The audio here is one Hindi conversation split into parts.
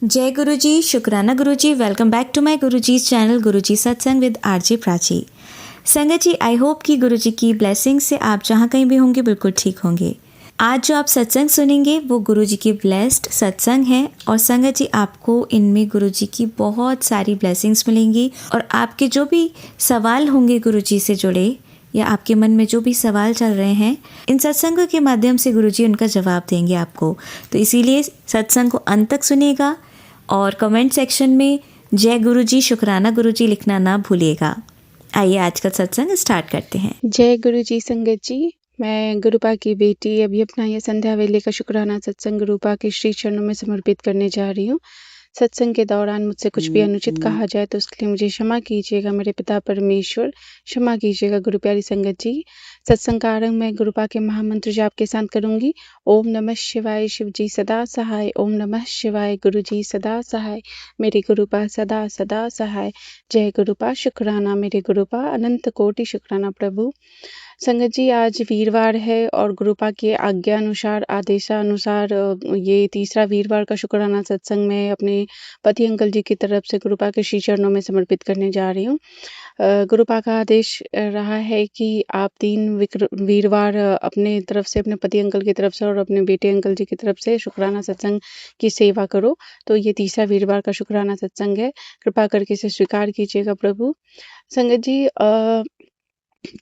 जय गुरु जी, शुक्राना गुरु जी। Welcome back to my Guru ji channel गुरु जी सत्संग विद आरजे प्राची। संगत जी, आई होप कि गुरु जी की ब्लेसिंग से आप जहाँ कहीं भी होंगे बिल्कुल ठीक होंगे। आज जो आप सत्संग सुनेंगे वो गुरु जी की ब्लेस्ड सत्संग है और संगत जी आपको इनमें गुरु जी की बहुत सारी ब्लेसिंग्स मिलेंगी और आपके जो भी सवाल होंगे गुरु जी से जुड़े या आपके मन में जो भी सवाल चल रहे हैं, इन सत्संगों के माध्यम से गुरु जी उनका जवाब देंगे आपको। तो इसीलिए सत्संग को अंत तक सुनिएगा और कमेंट सेक्शन में जय गुरु जी, शुक्राना गुरु जी लिखना ना भूलिएगा। आइए आज का सत्संग स्टार्ट करते हैं। जय गुरु जी संगत जी। मैं गुरुपा की बेटी अभी अपना ये संध्या वेले का शुक्राना सत्संग गुरुपा के श्री चरणों में समर्पित करने जा रही हूँ। सत्संग के दौरान मुझसे कुछ भी अनुचित कहा जाए तो उसके लिए मुझे क्षमा कीजिएगा मेरे पिता परमेश्वर, क्षमा कीजिएगा गुरु प्यारी संगत जी। सत्संग का आरंभ मैं गुरुपा के महामंत्र जाप के साथ करूंगी। ओम नमः शिवाय, शिव जी सदा सहाय। ओम नमः शिवाय, गुरु जी सदा सहाय। मेरे गुरुपा सदा सदा सहाय। जय गुरुपा, शुक्राना मेरे गुरुपा, अनंत कोटि शुक्राना प्रभु। संगत जी, आज वीरवार है और गुरुपा की आज्ञा अनुसार, आदेशानुसार ये तीसरा वीरवार का शुक्राना सत्संग मैं अपने पति अंकल जी की तरफ से गुरुपा के श्री चरणों में समर्पित करने जा रही हूँ। गुरुपा का आदेश रहा है कि आप 3 वीरवार अपने तरफ से, अपने पति अंकल की तरफ से और अपने बेटे अंकल जी की तरफ से शुक्राना सत्संग की सेवा करो। तो ये तीसरा वीरवार का शुक्राना सत्संग है, कृपा करके इसे स्वीकार कीजिएगा प्रभु। संगत जी,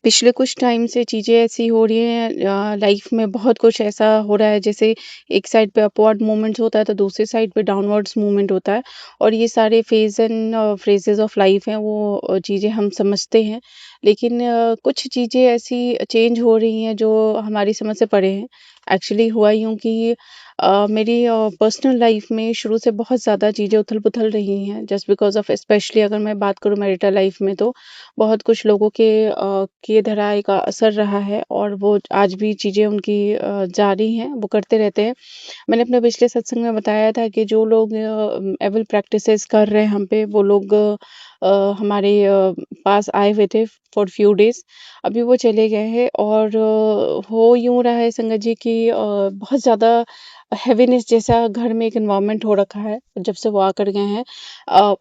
पिछले कुछ टाइम से चीज़ें ऐसी हो रही हैं, लाइफ में बहुत कुछ ऐसा हो रहा है, जैसे एक साइड पे अपवर्ड मूवमेंट्स होता है तो दूसरी साइड पे डाउनवर्ड्स मूवमेंट होता है और ये सारे phase and phases of life हैं, वो चीज़ें हम समझते हैं। लेकिन कुछ चीज़ें ऐसी चेंज हो रही हैं जो हमारी समझ से परे हैं। एक्चुअली हुआ यूँ कि मेरी पर्सनल लाइफ में शुरू से बहुत ज़्यादा चीज़ें उथल-पुथल रही हैं, जस्ट बिकॉज़ ऑफ, स्पेशली अगर मैं बात करूँ मैरिटल लाइफ में, तो बहुत कुछ लोगों के धराए का असर रहा है और वो आज भी चीज़ें उनकी जारी हैं, वो करते रहते हैं। मैंने अपने पिछले सत्संग में बताया था कि जो लोग एविल प्रैक्टिसेस कर रहे हैं हम पे, वो लोग हमारे पास आए हुए थे फॉर फ्यू डेज़। अभी वो चले गए हैं और हो यूँ रहा है संगत जी कि बहुत ज़्यादा हेवीनेस जैसा घर में एक एनवायरनमेंट हो रखा है जब से वो आकर गए हैं।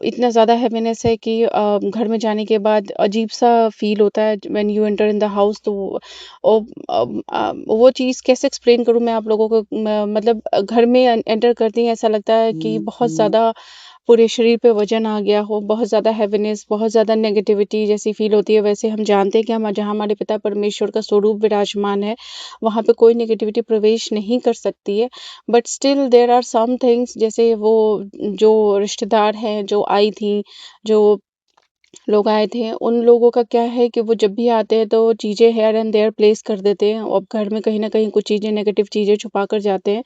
इतना ज़्यादा हेवीनेस है कि घर में जाने के बाद अजीब-सा फ़ील होता है when you enter in the house. तो वो चीज़ कैसे एक्सप्लेन करूँ मैं आप लोगों को। मतलब घर में एंटर करते ही ऐसा लगता है कि बहुत ज़्यादा पूरे शरीर पे वज़न आ गया हो, बहुत ज़्यादा हेवीनेस, बहुत ज़्यादा नेगेटिविटी जैसी फ़ील होती है। वैसे हम जानते हैं कि हम जहाँ हमारे पिता परमेश्वर का स्वरूप विराजमान है, वहाँ पे कोई नेगेटिविटी प्रवेश नहीं कर सकती है। But still there are some things, जैसे वो जो रिश्तेदार हैं, जो आई थीं, जो लोग आए थे, उन लोगों का क्या है कि वो जब भी आते हैं तो चीज़ें हियर एंड देयर प्लेस कर देते हैं और घर में कहीं न कहीं कुछ चीज़ें, नेगेटिव चीज़ें छुपा कर जाते हैं,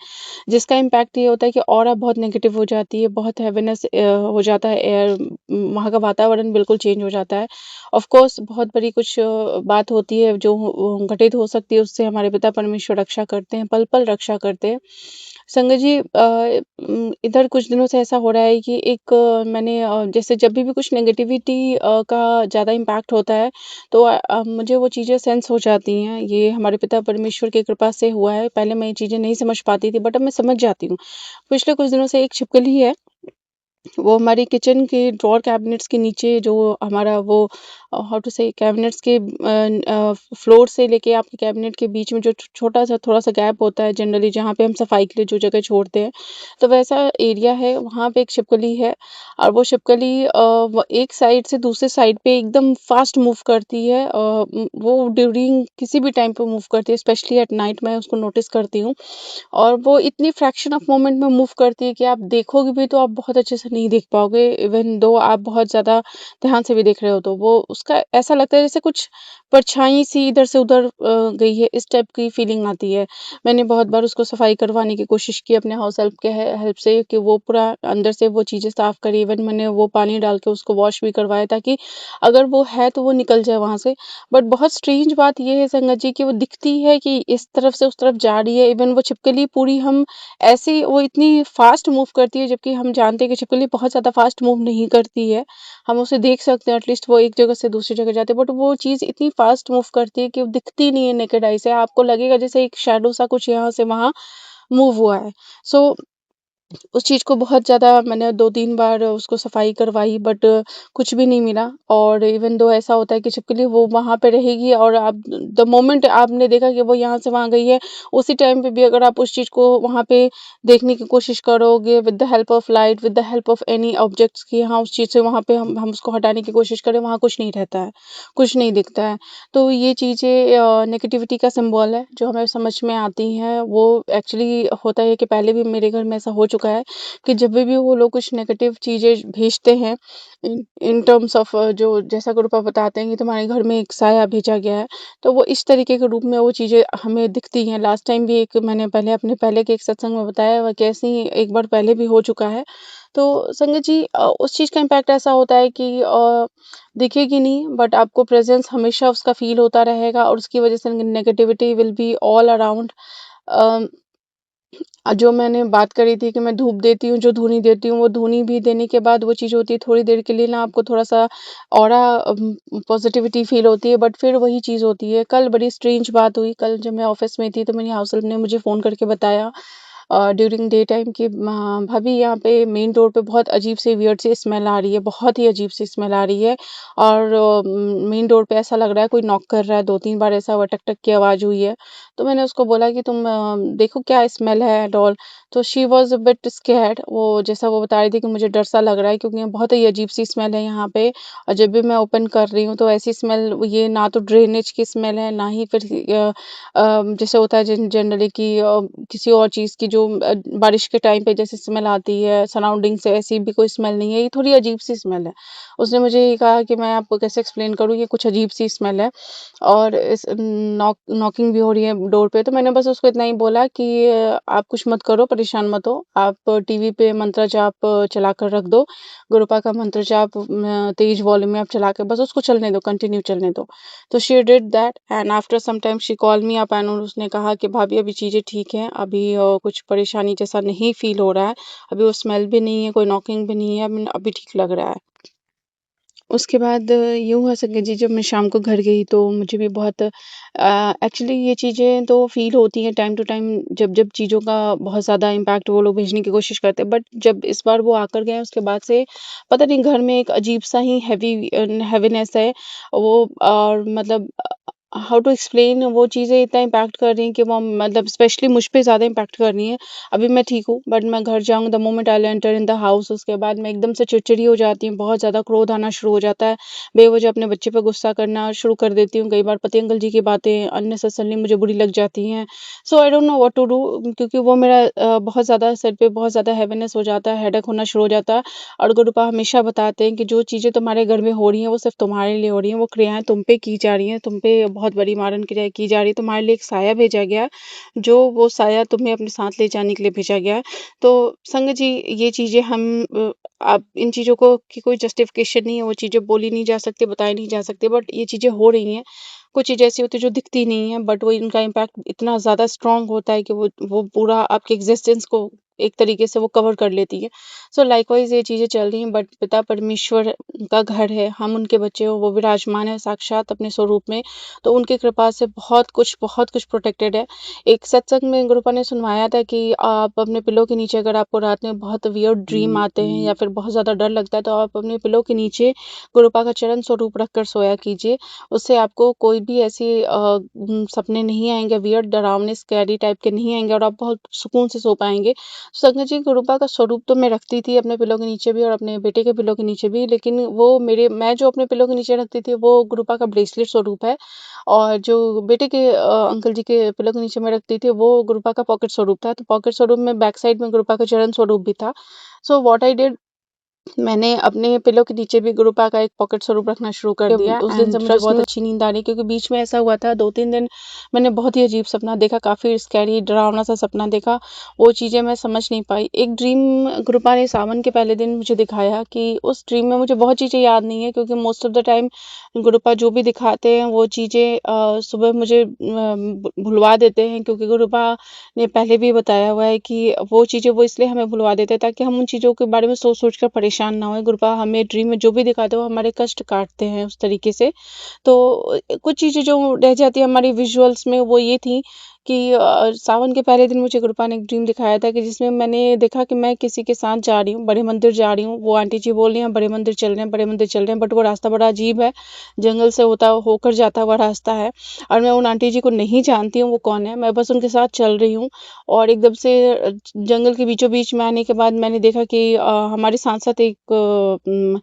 जिसका इम्पैक्ट ये होता है कि ऑरा बहुत नेगेटिव हो जाती है, बहुत हेवीनेस हो जाता है एयर, वहाँ का वातावरण बिल्कुल चेंज हो जाता है। ऑफ़ कोर्स बहुत बड़ी कुछ बात होती है जो घटित हो सकती है, उससे हमारे पिता परमेश्वर रक्षा करते हैं, पल-पल रक्षा करते हैं। संगत जी, इधर कुछ दिनों से ऐसा हो रहा है कि एक मैंने जैसे जब भी कुछ नेगेटिविटी का ज़्यादा इम्पैक्ट होता है तो मुझे वो चीज़ें सेंस हो जाती हैं। ये हमारे पिता परमेश्वर की कृपा से हुआ है। पहले मैं ये चीज़ें नहीं समझ पाती थी, बट अब मैं समझ जाती हूँ। पिछले कुछ दिनों से एक छिपकली है, वो हमारी किचन के ड्रॉअर कैबिनेट्स के नीचे, जो हमारा वो हाउ टू से, कैबिनेट्स के फ्लोर से लेके आपके कैबिनेट के बीच में जो छोटा-सा थोड़ा-सा गैप होता है जनरली, जहाँ पे हम सफाई के लिए जो जगह छोड़ते हैं, तो वैसा एरिया है, वहाँ पे एक छिपकली है। और वो छिपकली वो एक साइड से दूसरे साइड पे एकदम फ़ास्ट मूव करती है। वो ड्यूरिंग किसी भी टाइम पे मूव करती है, स्पेशली एट नाइट मैं उसको नोटिस करती हूँ। और वो इतनी फ्रैक्शन ऑफ मोमेंट में मूव करती है कि आप देखोगे भी तो आप बहुत अच्छे से नहीं देख पाओगे, इवन दो आप बहुत ज़्यादा ध्यान से भी देख रहे हो तो। वो उसका ऐसा लगता है जैसे कुछ परछाई सी इधर से उधर गई है, इस टाइप की फीलिंग आती है। मैंने बहुत बार उसको सफाई करवाने की कोशिश की अपने हाउस हेल्प के हेल्प से, कि वो पूरा अंदर से वो चीज़ें साफ करे। इवन मैंने वो पानी डाल के उसको वॉश भी करवाया ताकि अगर वो है तो वो निकल जाए वहाँ से। बट बहुत स्ट्रेंज बात ये है संगत जी कि वो दिखती है कि इस तरफ से उस तरफ जा रही है। इवन वो छिपकली पूरी, हम ऐसे, वो इतनी फास्ट मूव करती है, जबकि हम जानते हैं कि छिपकली बहुत ज़्यादा फास्ट मूव नहीं करती है। हम उसे देख सकते हैं, एटलीस्ट वो एक जगह से दूसरी जगह जाती है, बट वो चीज़ इतनी फास्ट मूव करती है कि वो दिखती नहीं है नेकेड आई से। आपको लगेगा जैसे एक शैडो सा कुछ यहाँ से वहाँ मूव हुआ है। सो उस चीज़ को बहुत ज़्यादा मैंने 2-3 बार उसको सफाई करवाई, बट कुछ भी नहीं मिला। और इवन दो ऐसा होता है कि छिपकली वो वहाँ पे रहेगी, और आप द मोमेंट आपने देखा कि वो यहाँ से वहाँ गई है, उसी टाइम पे भी अगर आप उस चीज़ को वहाँ पे देखने की कोशिश करोगे with the help of light, with the help of any objects, कि हाँ, उस चीज़ से वहाँ पे हम उसको हटाने की कोशिश करें, वहाँ कुछ नहीं रहता है, कुछ नहीं दिखता है। तो ये चीज़ें नेगेटिविटी का सिंबल है, जो हमें समझ में आती हैं। वो एक्चुअली होता है कि पहले भी मेरे घर में ऐसा हो चुका है कि जब भी वो लोग कुछ नेगेटिव चीज़ें भेजते हैं, इन इन टर्म्स ऑफ जो जैसा ग्रुप आप बताते हैं कि तुम्हारे घर में एक साया भेजा गया है, तो वो इस तरीके के रूप में वो चीज़ें हमें दिखती हैं। लास्ट टाइम भी एक मैंने पहले अपने पहले के एक सत्संग में बताया, वह कैसे ही एक बार पहले भी हो चुका है। तो संगत जी, उस चीज़ का इम्पैक्ट ऐसा होता है कि दिखेगी नहीं, बट आपको प्रेज़ेंस हमेशा उसका फ़ील होता रहेगा, और उसकी वज़ह से negativity will be all around. अ जो मैंने बात करी थी कि मैं धूप देती हूँ, जो धूनी देती हूँ, वो धूनी भी देने के बाद वो चीज़ होती है, थोड़ी देर के लिए ना आपको थोड़ा-सा ऑरा पॉज़िटिविटी फ़ील होती है, बट फिर वही चीज़ होती है। कल बड़ी स्ट्रेंज बात हुई, कल जब मैं ऑफ़िस में थी, तो मेरी हाउस हेल्प ने मुझे फ़ोन करके बताया ड्यूरिंग डे टाइम कि भाभी, यहाँ पे मेन डोर पे बहुत अजीब सी वियर्ड सी स्मेल आ रही है, बहुत ही अजीब सी स्मेल आ रही है, और मेन डोर पे ऐसा लग रहा है कोई नॉक कर रहा है, 2-3 बार ऐसा हुआ, टक-टक की आवाज़ हुई है। तो मैंने उसको बोला कि तुम देखो क्या स्मेल है एंड ऑल। तो she was a bit scared, वो जैसा वो बता रही थी कि मुझे डर सा लग रहा है, क्योंकि बहुत ही अजीब-सी स्मेल है यहाँ पे, और जब भी मैं ओपन कर रही हूँ तो ऐसी स्मेल, ये ना तो ड्रेनेज की स्मेल है, ना ही फिर जैसे होता है जनरली कि किसी और चीज़ की जो बारिश के टाइम पे जैसे स्मेल आती है सराउंडिंग से, ऐसी भी कोई स्मेल नहीं है, ये थोड़ी अजीब-सी स्मेल है। उसने मुझे ये कहा कि मैं आपको कैसे एक्सप्लेन करूँ, ये कुछ अजीब-सी स्मेल है, और इस नॉकिंग भी हो रही है डोर पे। तो मैंने बस उसको इतना ही बोला कि आप कुछ मत करो, परेशान मत हो। आप टीवी पे मंत्र जाप चला कर रख दो। गुरुपा का मंत्र जाप तेज़ वॉल्यूम में आप चला के बस उसको चलने दो, कंटिन्यू चलने दो। तो she did that, and after some time she called me up, and उसने कहा कि भाभी, अभी चीज़ें ठीक हैं, अभी कुछ परेशानी जैसा नहीं फ़ील हो रहा है। अभी वो स्मेल भी नहीं है, कोई नॉकिंग भी नहीं है, अभी ठीक लग रहा है। उसके बाद ये हुआ संगत जी, जब मैं शाम को घर गई तो मुझे भी बहुत एक्चुअली ये चीज़ें तो फ़ील होती हैं टाइम टू टाइम, जब चीज़ों का बहुत ज़्यादा इम्पैक्ट वो लोग भेजने की कोशिश करते हैं, बट जब इस बार वो आकर गए उसके बाद से पता नहीं घर में एक अजीब-सा ही हैवीनेस है। वो और मतलब हाउ टू एक्सप्लेन, वो चीज़ें इतना इम्पैक्ट कर रही हैं कि वो मतलब स्पेशली मुझ पे ज़्यादा इम्पैक्ट कर रही हैं। अभी मैं ठीक हूँ, बट मैं घर जाऊँ, the moment I will enter in the house, उसके बाद मैं एकदम से चिड़चिड़ी हो जाती हूँ, बहुत ज़्यादा क्रोध आना शुरू हो जाता है। बेवजह अपने बच्चे पे गुस्सा करना शुरू कर देती हूँ। कई बार पति अंकल जी की बातें अननेसेसरीली मुझे बुरी लग जाती हैं। So I don't know what to do, क्योंकि वो मेरा बहुत ज़्यादा सिर पे बहुत ज़्यादा हैवीनेस हो जाता है, हेडेक होना शुरू हो जाता है, और गुरुपा हमेशा बताते हैं कि जो चीज़ें तुम्हारे घर में हो रही हैं, वो सिर्फ़ तुम्हारे लिए हो रही हैं, वो क्रियाएँ तुम पे की जा रही हैं, तुम पे बहुत बड़ी मारन क्रिया की जा रही है, तुम्हारे लिए एक साया भेजा गया है, जो वो साया तुम्हें अपने साथ ले जाने के लिए भेजा गया है। तो संगत जी, ये चीज़ें हम आप इन चीज़ों को की कोई जस्टिफ़िकेशन नहीं है, वो चीज़ें बोली नहीं जा सकती, बताई नहीं जा सकती, बट ये चीज़ें हो रही हैं। कुछ चीज़ें ऐसी होती हैं जो दिखती नहीं हैं, बट वो इनका इम्पैक्ट इतना ज़्यादा स्ट्रॉन्ग होता है कि वो पूरा आपके एक्सिस्टेंस को एक तरीके से वो कवर कर लेती है। सो लाइकवाइज़ ये चीज़ें चल रही हैं, बट पिता परमेश्वर का घर है, हम उनके बच्चे हो, वो विराजमान है साक्षात अपने स्वरूप में, तो उनकी कृपा से बहुत कुछ प्रोटेक्टेड है। एक सत्संग में गुरुपा ने सुनवाया था कि आप अपने पिलो के नीचे, अगर आपको रात में बहुत वियर्ड ड्रीम आते हैं या फिर बहुत ज़्यादा डर लगता है, तो आप अपने पिलो के नीचे गुरुपा का चरण स्वरूप रखकर सोया कीजिए। उससे आपको कोई भी ऐसी सपने नहीं आएँगे, वियर्ड डरावने स्कैरी टाइप के नहीं आएँगे, और आप बहुत सुकून से सो पाएँगे। संगत जी, गुरुपा का स्वरूप तो मैं रखती थी अपने पिलो के नीचे भी और अपने बेटे के पिलो के नीचे भी, लेकिन वो मैं जो अपने पिलो के नीचे रखती थी, वो गुरुपा का ब्रेसलेट स्वरूप है, और जो बेटे के अंकल जी के पिलो के नीचे मैं रखती थी, वो गुरुपा का पॉकेट स्वरूप था। तो पॉकेट स्वरूप में बैक साइड में गुरुपा का चरण स्वरूप भी था। सो व्हाट आई डिड, मैंने अपने पिलो के नीचे भी गुरुपा का एक पॉकेट स्वरूप रखना शुरू कर दिया। उस दिन से मुझे बहुत अच्छी नींद आ रही, क्योंकि बीच में ऐसा हुआ था 2-3 दिन मैंने बहुत ही अजीब सपना देखा, काफ़ी स्कैरी डरावना सा सपना देखा। वो चीज़ें मैं समझ नहीं पाई। एक ड्रीम गुरुपा ने सावन के पहले दिन मुझे दिखाया कि उस ड्रीम में मुझे बहुत चीज़ें याद नहीं है, क्योंकि मोस्ट ऑफ द टाइम गुरुपा जो भी दिखाते हैं वो चीज़ें सुबह मुझे भुलवा देते हैं, क्योंकि गुरुपा ने पहले भी बताया हुआ है कि वो चीज़ें वो इसलिए हमें भुलवा देते हैं ताकि हम उन चीज़ों के बारे में सोच-सोच कर परेशान ना होएँ। गुरुपा हमें ड्रीम में जो भी दिखाते हैं वो हमारे कष्ट काटते हैं उस तरीके से। तो कुछ चीज़ें जो रह जाती हैं हमारी विजुअल्स में, वो ये थी कि सावन के पहले दिन मुझे गुरुपा ने एक ड्रीम दिखाया था कि जिसमें मैंने देखा कि मैं किसी के साथ जा रही हूँ, बड़े मंदिर जा रही हूँ। वो आंटी जी बोल रही हैं बड़े मंदिर चल रहे हैं, बड़े मंदिर चल रहे हैं, बट वो रास्ता बड़ा अजीब है, जंगल से होकर जाता हुआ रास्ता है और मैं उन आंटी जी को नहीं जानती हूँ वो कौन है। मैं बस उनके साथ चल रही हूँ और एकदम से जंगल के बीचों बीच में आने के बाद मैंने देखा कि हमारे साथ-साथ एक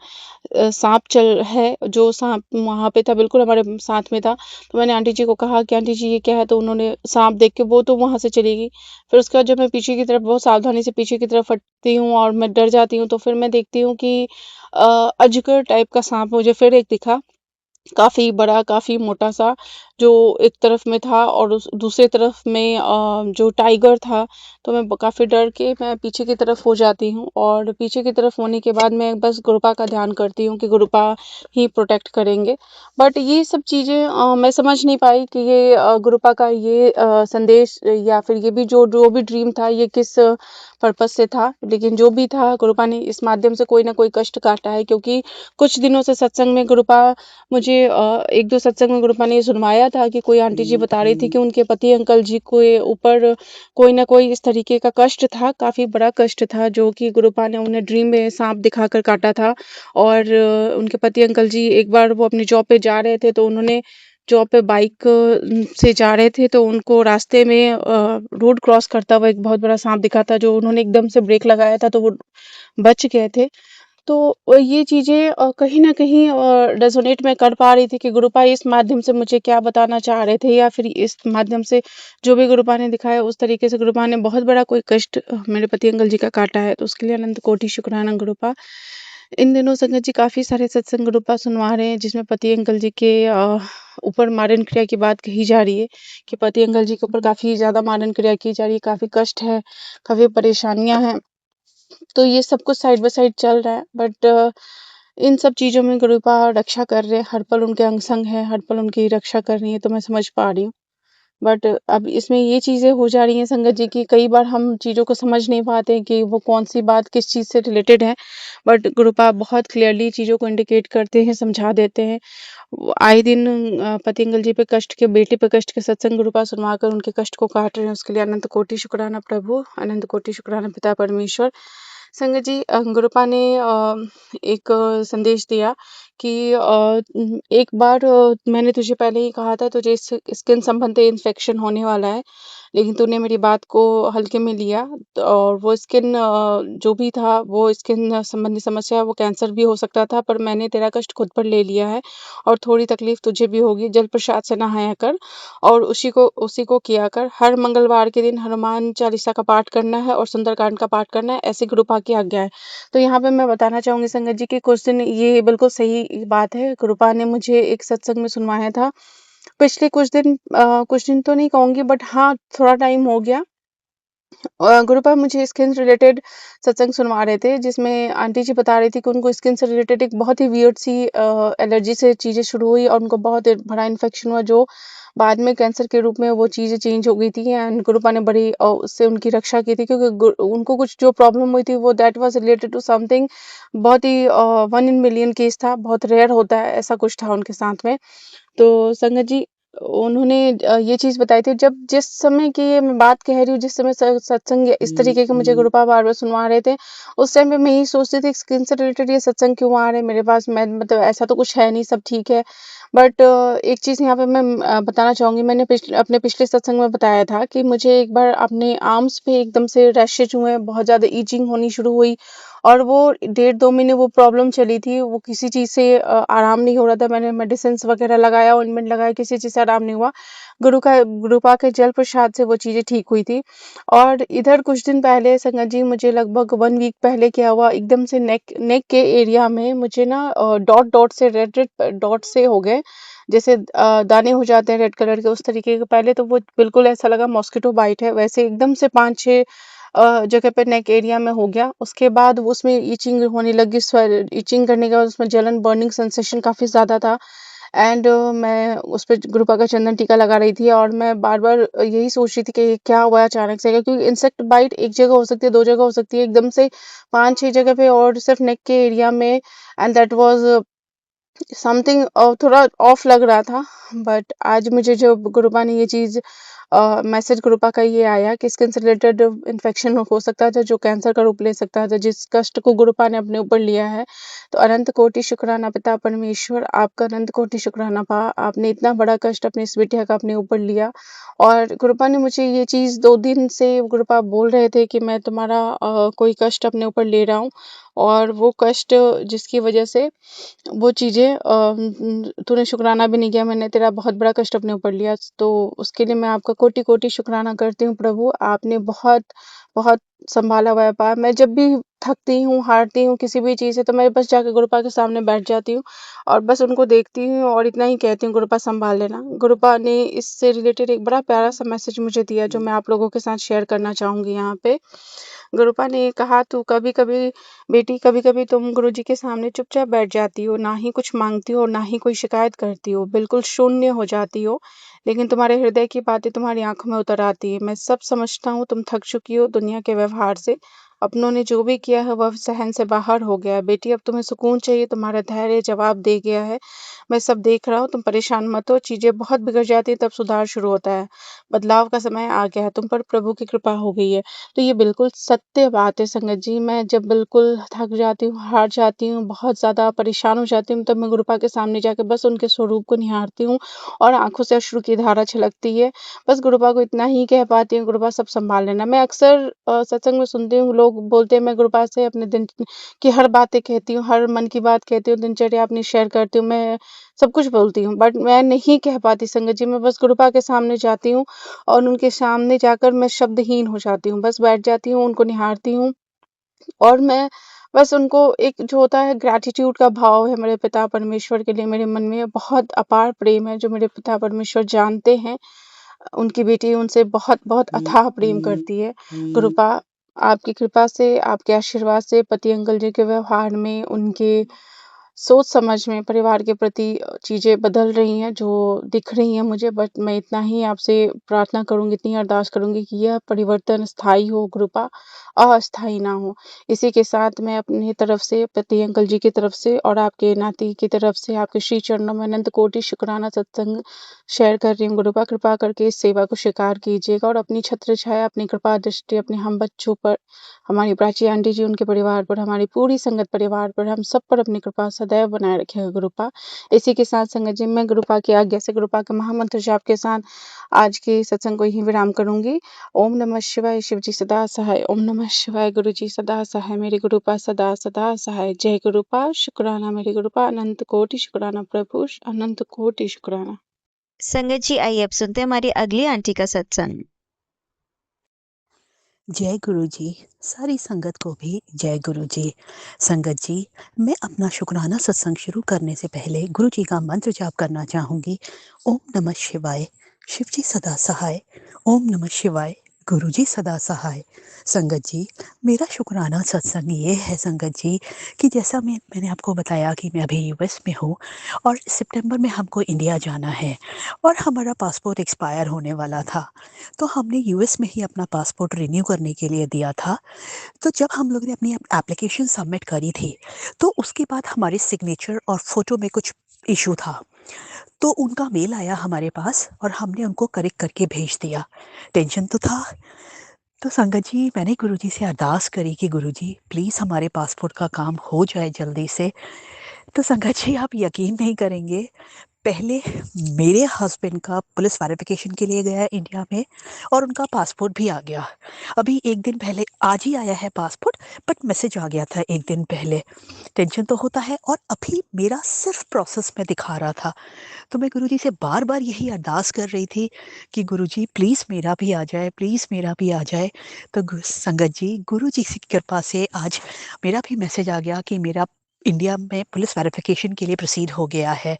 साँप चल है, जो साँप वहाँ पे था, बिल्कुल हमारे साथ में था। तो मैंने आंटी जी को कहा कि आंटी जी ये क्या है? तो उन्होंने साँप देख के वो तो वहाँ से चली गई। फिर उसके बाद जब मैं पीछे की तरफ बहुत सावधानी से पीछे की तरफ हटती हूँ और मैं डर जाती हूँ, तो फिर मैं देखती हूँ कि अजगर टाइप का साँप मुझे फिर एक दिखा। काफ़ी बड़ा, काफ़ी मोटा-सा, जो एक तरफ में था और उस दूसरे तरफ में जो टाइगर था। तो मैं काफ़ी डर के मैं पीछे की तरफ हो जाती हूँ और पीछे की तरफ होने के बाद मैं बस गुरुपा का ध्यान करती हूँ कि गुरुपा ही प्रोटेक्ट करेंगे। बट ये सब चीज़ें मैं समझ नहीं पाई कि ये गुरुपा का ये संदेश या फिर ये भी जो जो भी ड्रीम था ये किस पर्पज़ से था। लेकिन जो भी था गुरुपा ने इस माध्यम से कोई न कोई कष्ट काटा है, क्योंकि कुछ दिनों से सत्संग में गुरुपा मुझे 1-2 सत्संग में गुरुपा ने सुनवाया था कि कोई आंटी जी बता रही थी कि उनके पति अंकल जी के ऊपर कोई न कोई इस तरीके का कष्ट था, काफ़ी बड़ा कष्ट था, जो कि गुरुपा ने उन्हें ड्रीम में साँप दिखाकर काटा था। और उनके पति अंकल जी एक बार वो अपनी जॉब पे जा रहे थे, तो उन्होंने जॉब पे बाइक से जा रहे थे, तो उनको रास्ते में रोड क्रॉस करता हुआ एक बहुत बड़ा साँप दिखा था, जो उन्होंने एकदम से ब्रेक लगाया था, तो वो बच गए थे। तो ये चीज़ें कहीं न कहीं रेज़ोनेट मैं कर पा रही थी कि गुरुपा इस माध्यम से मुझे क्या बताना चाह रहे थे, या फिर इस माध्यम से जो भी गुरुपा ने दिखाया उस तरीके से गुरुपा ने बहुत बड़ा कोई कष्ट मेरे पति अंकल जी का काटा है, तो उसके लिए अनंत कोटि शुक्राना गुरुपा। इन दिनों संगत जी काफ़ी सारे सत्संग गुरुपा सुनवा रहे हैं, जिसमें पति अंकल जी के ऊपर मारन क्रिया की बात कही जा रही है कि पति अंकल जी के ऊपर काफ़ी ज़्यादा मारन क्रिया की जा रही है, काफ़ी कष्ट है, काफ़ी परेशानियाँ हैं। तो ये सब कुछ साइड बाय साइड चल रहा है, बट इन सब चीज़ों में गुरुपा रक्षा कर रहे हैं, हर पल उनके अंग-संग हैं, हर पल उनकी रक्षा कर रही हैं, तो मैं समझ पा रही हूँ। बट अब इसमें ये चीज़ें हो जा रही हैं संगत जी कि कई बार हम चीज़ों को समझ नहीं पाते हैं कि वो कौन-सी बात किस चीज़ से रिलेटेड है, बट गुरुपा बहुत क्लियरली चीज़ों को इंडिकेट करते हैं, समझा देते हैं। वो आए दिन पति अंकल जी पे कष्ट के, बेटे पे कष्ट के सत्संग गुरुपा सुनवाकर उनके कष्ट को काट रहे हैं, उसके लिए अनंत कोटि शुक्राना प्रभु, अनंत कोटि शुक्राना पिता परमेश्वर। संगत जी गुरुपा ने एक संदेश दिया कि एक बार मैंने तुझे पहले ही कहा था तुझे स्किन संबंधी इन्फेक्शन होने वाला है, लेकिन तूने मेरी बात को हल्के में लिया। और वो स्किन जो भी था वो स्किन संबंधी समस्या है, वो कैंसर भी हो सकता था, पर मैंने तेरा कष्ट खुद पर ले लिया है और थोड़ी तकलीफ तुझे भी होगी। जल प्रसाद से नहाया कर और उसी को किया कर। हर मंगलवार के दिन हनुमान चालीसा का पाठ करना है और सुंदरकांड का पाठ करना है, ऐसी गुरुपा की आज्ञा है। तो यहाँ पे मैं बताना चाहूँगी संगत जी कि कुछ दिन ये बिल्कुल सही बात है, गुरुपा ने मुझे एक सत्संग में सुनवाया था। पिछले कुछ दिन तो नहीं कहूँगी, बट हाँ, थोड़ा टाइम हो गया। गुरुपा मुझे स्किन से रिलेटेड सत्संग सुनवा रहे थे, जिसमें आंटी जी बता रही थी कि उनको स्किन से रिलेटेड एक बहुत ही वियर्ड सी एलर्जी से चीज़ें शुरू हुई और उनको बहुत बड़ा इन्फेक्शन हुआ, जो बाद में कैंसर के रूप में वो चीज़ें चेंज हो गई थी। एंड गुरुपा ने बड़ी उससे उनकी रक्षा की थी, क्योंकि उनको कुछ जो प्रॉब्लम हुई थी वो that was related to something बहुत ही 1 इन मिलियन केस था, बहुत रेयर होता है, ऐसा कुछ था उनके साथ में। तो संगत जी उन्होंने ये चीज़ बताई थी, जब जिस समय की ये मैं बात कह रही हूँ, जिस समय सत्संग इस तरीके के मुझे गुरुपा बार-बार सुनवा रहे थे, उस टाइम पे मैं यही सोचती थी स्किन से रिलेटेड ये सत्संग क्यों आ रहे हैं मेरे पास? मैं मतलब ऐसा तो कुछ है नहीं, सब ठीक है। बट एक चीज़ यहाँ पे मैं बताना चाहूँगी, मैंने अपने पिछले सत्संग में बताया था कि मुझे एक बार अपने आर्म्स पे एकदम से रैशेज़ हुए, बहुत ज़्यादा इचिंग होनी शुरू हुई और वो 1.5-2 महीने वो प्रॉब्लम चली थी। वो किसी चीज़ से आराम नहीं हो रहा था। मैंने मेडिसिन्स वगैरह लगाया, ऑइंटमेंट लगाया, किसी चीज़ से आराम नहीं हुआ। गुरुपा के जल प्रसाद से वो चीज़ें ठीक हुई थी। और इधर कुछ दिन पहले संगत जी मुझे लगभग 1 वीक पहले क्या हुआ, एकदम से नेक नेक के एरिया में मुझे ना डॉट डॉट से रेड-रेड डॉट से हो गए। जैसे दाने हो जाते हैं रेड कलर के, उस तरीके के। पहले तो वो बिल्कुल ऐसा लगा मॉस्किटो बाइट है, वैसे एकदम से 5-6 जगह पे नेक एरिया में हो गया। उसके बाद वो उसमें इचिंग होने लगी, इचिंग करने के बाद उसमें जलन, बर्निंग सेंसेशन काफ़ी ज़्यादा था। एंड मैं उस पे गुरुपा का चंदन टीका लगा रही थी और मैं बार-बार यही सोच रही थी कि ये क्या हुआ अचानक से? क्योंकि इंसेक्ट बाइट एक जगह हो सकती है, 2 जगह हो सकती है, एकदम से 5-6 जगह पे और सिर्फ़ नेक के एरिया में। एंड दैट वाज़ समथिंग थोड़ा ऑफ लग रहा था। बट आज मुझे जो गुरुपा ने ये चीज़ मैसेज कृपा का ये आया कि स्किन से रिलेटेड इन्फेक्शन हो सकता था जो कैंसर का रूप ले सकता था, जिस कष्ट को गुरुपा ने अपने ऊपर लिया है। तो अनंत कोटि शुक्राना पिता परमेश्वर, आपका अनंत कोटि शुक्राना पा, आपने इतना बड़ा कष्ट अपनी इस बिटिया का अपने ऊपर लिया। और गुरुपा ने मुझे ये चीज़ 2 दिन से गुरुपा बोल रहे थे कि मैं तुम्हारा कोई कष्ट अपने ऊपर ले रहा हूँ, और वो कष्ट जिसकी वजह से वो चीज़ें तूने शुक्राना भी नहीं किया, मैंने तेरा बहुत बड़ा कष्ट अपने ऊपर लिया। तो उसके लिए मैं आपका कोटि-कोटि शुक्राना करती हूँ प्रभु। आपने बहुत, बहुत सँभाला हुआ है पा। मैं जब भी थकती हूँ, हारती हूँ किसी भी चीज़ से, तो मैं बस जाके गुरुपा के सामने बैठ जाती हूँ और बस उनको देखती हूँ और इतना ही कहती हूँ, गुरुपा सँभाल लेना। गुरुपा ने इससे रिलेटेड एक बड़ा प्यारा-सा मैसेज मुझे दिया जो मैं आप लोगों के साथ शेयर करना चाहूँगी यहाँ पे। गुरुपा ने कहा, तू कभी-कभी बेटी, कभी-कभी तुम गुरुजी के सामने चुपचाप बैठ जाती हो, ना ही कुछ माँगती हो और ना ही कोई शिकायत करती हो, बिल्कुल शून्य हो जाती हो, लेकिन तुम्हारे हृदय की बातें तुम्हारी आँखों में उतर आती है। मैं सब समझता हूँ, तुम थक चुकी हो दुनिया के व्यवहार से, अपनों ने जो भी किया है वह सहन से बाहर हो गया है। बेटी, अब तुम्हें सुकून चाहिए, तुम्हारा धैर्य जवाब दे गया है। मैं सब देख रहा हूँ, तुम परेशान मत हो, चीज़ें बहुत बिगड़ जाती हैं तब सुधार शुरू होता है। बदलाव का समय आ गया है, तुम पर प्रभु की कृपा हो गई है। तो ये बिल्कुल सत्य बात है संगत जी। मैं जब बिल्कुल थक जाती हूँ, हार जाती हूँ, बहुत ज़्यादा परेशान हो जाती हूँ, तब मैं गुरुपा के सामने जाके बस उनके स्वरूप को निहारती हूँ और आँखों से अश्रु की धारा छलकती है। बस गुरुपा को इतना ही कह पाती हूँ, गुरुपा सब सँभाल लेना। मैं अक्सर सत्संग में सुनती हूँ, लोग बोलते हैं मैं गुरुपा से अपने दिन की हर बातें कहती हूँ, हर मन की बात कहती हूँ, दिनचर्या अपनी शेयर करती हूँ, मैं सब कुछ बोलती हूँ, बट मैं नहीं कह पाती संगत जी। मैं बस गुरुपा के सामने जाती हूँ और उनके सामने जाकर मैं शब्दहीन हो जाती हूँ। बस बैठ जाती हूँ, उनको निहारती हूँ और मैं बस उनको एक जो होता है ग्रैटिट्यूड का भाव है मेरे पिता परमेश्वर के लिए, मेरे मन में बहुत अपार प्रेम है जो मेरे पिता परमेश्वर जानते हैं। उनकी बेटी उनसे बहुत-बहुत अथाह प्रेम करती है। कृपा आपकी कृपा से, आपके आशीर्वाद से पति अंकल जी के व्यवहार में, उनके सोच समझ में परिवार के प्रति चीज़ें बदल रही हैं, जो दिख रही हैं मुझे। बट मैं इतना ही आपसे प्रार्थना करूँगी, इतनी अरदास करूँगी कि यह परिवर्तन स्थायी हो कृपा, अस्थायी ना हो। इसी के साथ मैं अपनी तरफ से, पति अंकल जी की तरफ से और आपके नाती की तरफ से आपके श्री चरणों में अनंत कोटि शुक्राना सत्संग शेयर कर रही हूँ। गुरुपा कृपा करके इस सेवा को स्वीकार कीजिएगा और अपनी छत्र छाया, अपनी कृपा दृष्टि अपने हम बच्चों पर, हमारी प्राची आंटी जी, उनके परिवार पर, हमारी पूरी संगत परिवार पर, हम सब पर अपनी कृपा सदैव बनाए रखेगा गुरुपा। इसी के साथ संगत जी मैं गुरुपा की आज्ञा से गुरुपा के महामंत्र जाप के साथ आज के सत्संग को यहीं विराम करूँगी। ओम नमः शिवाय, शिव जी सदा सहाय। ओम नमः शिवाय, गुरु जी सदा सहाय। मेरे गुरुपा सदा सदा सहाय। जय गुरुपा, शुक्राना मेरे गुरुपा, अनंत कोटि शुक्राना प्रभु, अनंत कोटि शुक्राना। संगत जी, आइए अब सुनते हैं हमारी अगली आंटी का सत्संग। जय गुरु जी। सारी संगत को भी जय गुरु जी। संगत जी, मैं अपना शुक्राना सत्संग शुरू करने से पहले गुरु जी का मंत्र जाप करना चाहूँगी। ओम नमः शिवाय, शिव जी सदा सहाय। ओम नमः शिवाय, गुरु जी सदा सहाय। संगत जी, मेरा शुक्राना सत्संग ये है संगत जी कि जैसा मैंने आपको बताया कि मैं अभी यूएस में हूँ और सितंबर में हमको इंडिया जाना है और हमारा पासपोर्ट एक्सपायर होने वाला था। तो हमने यूएस में ही अपना पासपोर्ट रिन्यू करने के लिए दिया था। तो जब हम लोग ने अपनी एप्लीकेशन सबमिट करी थी, तो उसके बाद हमारे सिग्नेचर और फ़ोटो में कुछ इश्यू था। तो उनका मेल आया हमारे पास और हमने उनको करेक्ट करके भेज दिया। टेंशन तो था। तो संगत जी, मैंने गुरुजी से अरदास करी कि गुरुजी प्लीज़ हमारे पासपोर्ट का काम हो जाए जल्दी से। तो संगत जी, आप यकीन नहीं करेंगे, पहले मेरे हस्बैंड का पुलिस वेरिफिकेशन के लिए गया इंडिया में और उनका पासपोर्ट भी आ गया। अभी 1 दिन पहले, आज ही आया है पासपोर्ट, बट मैसेज आ गया था 1 दिन पहले। टेंशन तो होता है और अभी मेरा सिर्फ प्रोसेस में दिखा रहा था। तो मैं गुरुजी से बार-बार यही अरदास कर रही थी कि गुरुजी प्लीज़ मेरा भी आ जाए, प्लीज़ मेरा भी आ जाए। तो संगत जी, गुरुजी की कृपा से आज मेरा भी मैसेज आ गया कि मेरा इंडिया में पुलिस वेरिफिकेशन के लिए प्रोसीड हो गया है,